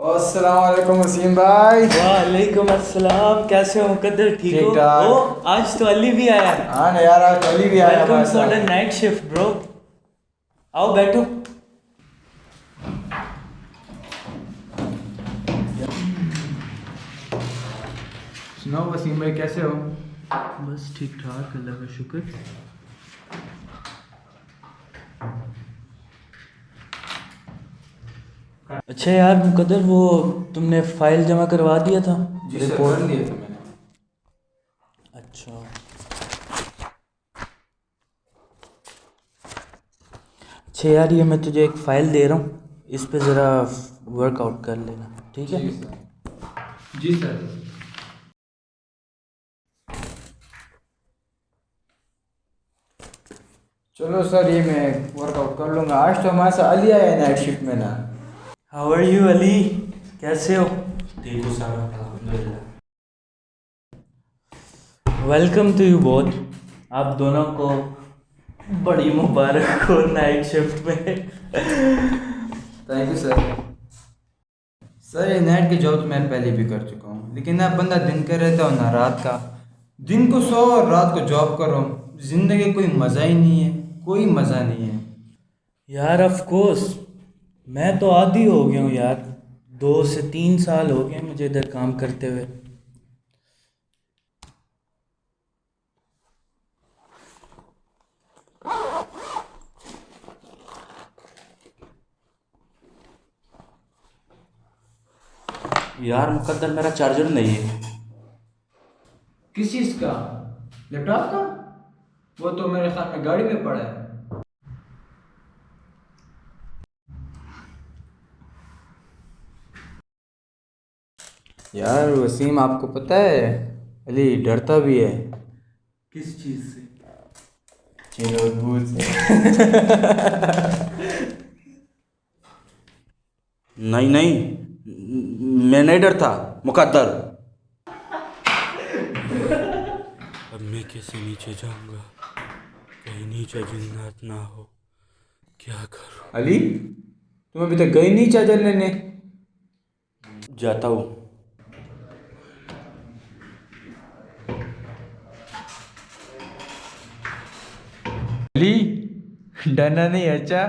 अस्सलाम वालेकुम वसीम भाई। वालेकुम अस्सलाम। कैसे हो मुकद्दर? ठीक ठीक हो? ठाक। ओ, आज तो अली भी आया। हाँ ना यार, आज अली भी आया वेलकम हमारे फॉर द साथ। Night shift bro. आओ बैठो। सुनाओ वसीम भाई, कैसे हो? बस ठीक ठाक, अल्लाह का शुक्र। अच्छा यार मुकद्दर, वो तुमने फाइल जमा करवा दिया था? जी सर, रिपोर्ट। कर लिया था मैंने। अच्छा अच्छा यार, ये मैं तुझे एक फ़ाइल दे रहा हूँ, इस पे ज़रा वर्कआउट कर लेना, ठीक है? जी सर। जी सर। चलो सर, ये मैं वर्कआउट कर लूँगा। आज तो हमारे साथ अली आया है नाइट शिफ्ट में ना। How are you Ali? कैसे हो? ठीक हो सर, अल्हम्दुलिल्लाह। Welcome to you both. आप दोनों को बड़ी मुबारक हो नाइट शिफ्ट में। Thank you sir. सर, ये नाइट की जॉब तो मैं पहले भी कर चुका हूँ, लेकिन ना बंदा दिन का रहता हो ना रात का। दिन को सो और रात को जॉब करो। जिंदगी कोई मज़ा ही नहीं है, कोई मज़ा नहीं है। यार ऑफ कोर्स, मैं तो आदी हो गया हूँ यार। 2 से 3 साल हो गए मुझे इधर काम करते हुए। यार मुकद्दर, मेरा चार्जर नहीं है। किस चीज़ का? लैपटॉप का? वो तो मेरे ख्याल में गाड़ी में पड़ा है। यार वसीम, आपको पता है अली डरता भी है। किस चीज़ से? चलो भूत से। नहीं नहीं, मैं नहीं डरता मुकद्दर। अब मैं कैसे नीचे जाऊंगा? कहीं नीचे जिन्नात ना हो। क्या करूं? अली, तुम अभी तक गई नहीं चार्जर लेने? जाता हूँ। अली, डरना नहीं अच्छा।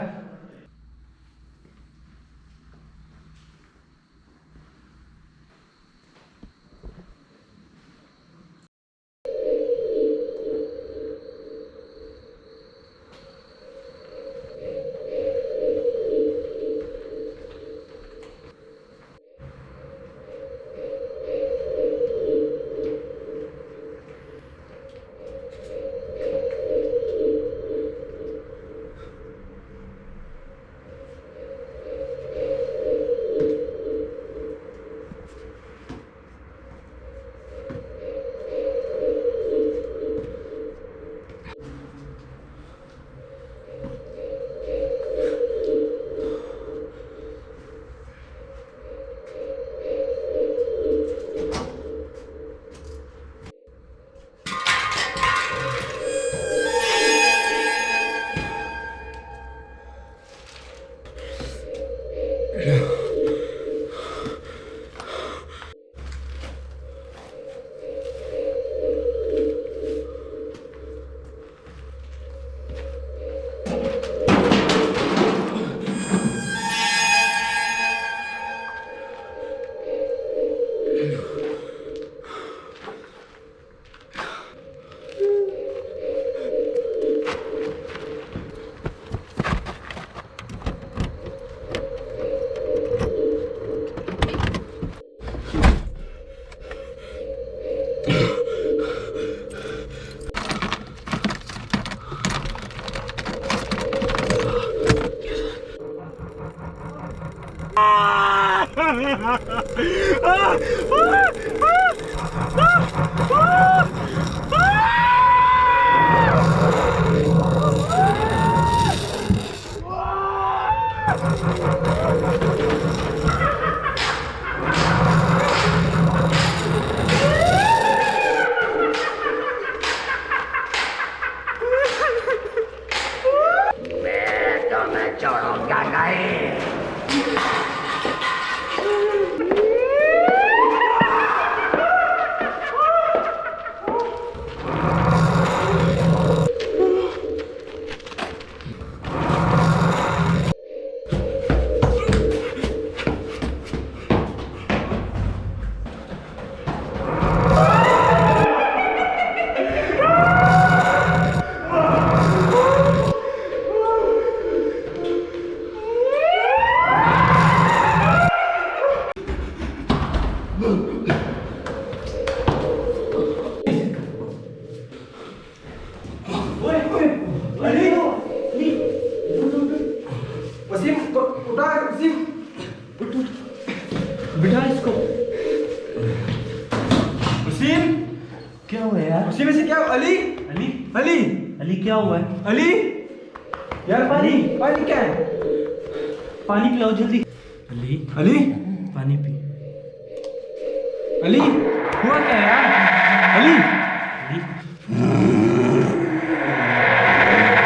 मैं तुम्हें छोड़ूंगा नहीं। वसीम उठा वसीम। बिठा इसको। वसीम क्या हुआ यार? वसीम ऐसे क्या? अली अली अली अली क्या हुआ है? अली यार पानी पानी क्या है? पानी पिलाओ जल्दी। अली अली पानी पी। अली हुआ क्या यार? अली अली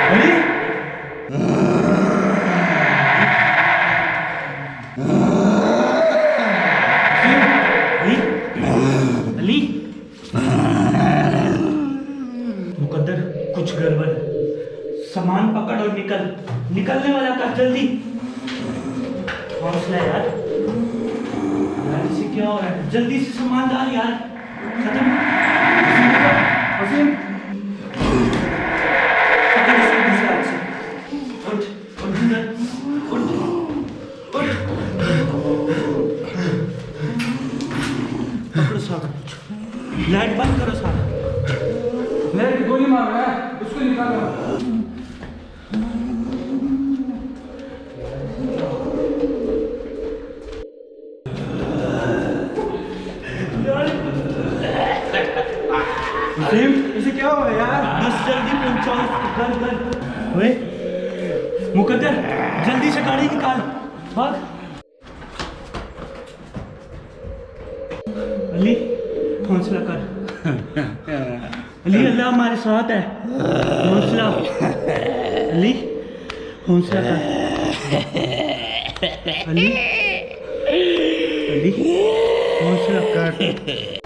अली अली अली मुकद्दर कुछ गड़बड़ है। सामान पकड़ और निकलने वाला कर जल्दी। हौसला यार इसे क्या हो रहा है? जल्दी से सामान डाल यार। खत्म। वसीम पकड़ इसे दूसरे हाथ से। उठ इधर उठ। पकड़ो सारा कुछ। लाइट बंद करो सारा। मेरे की गोली मार रहा है, उसको निकालो। वसीम इसे क्या हुआ यार? बस जल्दी पहुंचाओ इसको घर। ओए मुकद्दर जल्दी से गाड़ी निकाल भाग। अली हौसला कर। अली अल्लाह हमारे साथ है। हौसला अली हौसला कर। अली अली हौसला कर।